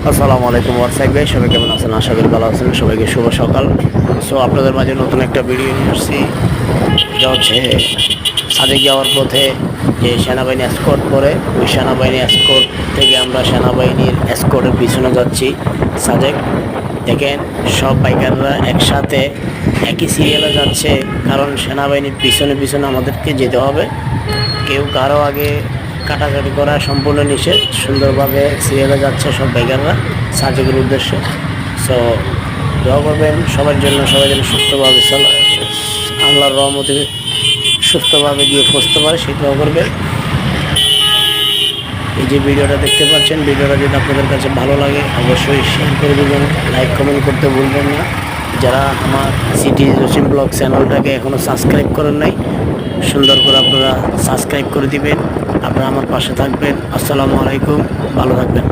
আসসালামু আলাইকুম ওয়াটসঅ্যাপ ভাই, সবাই কেমন আছেন? আশা করি ভালো আছেন। সবাইকে শুভ সকাল। সো আপনাদের মাঝে নতুন একটা ভিডিও নিয়ে আসছি। এটা হচ্ছে সাজেক যাওয়ার পথে যে সেনাবাহিনী এসকর্ট করে, ওই সেনাবাহিনী এসকর্ট থেকে আমরা সেনাবাহিনীর এসকর্টের পিছনে যাচ্ছি সাজেক। দেখেন সব বাইকাররা একসাথে একই সিরিয়ালে যাচ্ছে, কারণ সেনাবাহিনীর পিছনে পিছনে আমাদেরকে যেতে হবে। কেউ কারো আগে কাটাকাটি করা সম্পূর্ণ নিষেধ। সুন্দরভাবে সিরিয়ালে যাচ্ছে সব বাইকাররা সাজেকের উদ্দেশ্যে। সো দোয়া করবেন সবার জন্য, সবাই যেন সুস্থভাবে আল্লাহর রহমতে সুস্থভাবে গিয়ে পৌঁছতে পারে, সেই দোয়া করবেন। এই যে ভিডিওটা দেখতে পাচ্ছেন, ভিডিওটা যদি আপনাদের কাছে ভালো লাগে অবশ্যই শেয়ার করে দেবেন, লাইক কমেন্ট করতে ভুলবেন না। যারা আমার সিটি জসিম ব্লগ চ্যানেলটাকে এখনও সাবস্ক্রাইব করেন নাই, সুন্দর করে আপনারা সাবস্ক্রাইব করে দিবেন। আপনারা আমার পাশে থাকবেন। আসসালামু আলাইকুম, ভালো থাকবেন।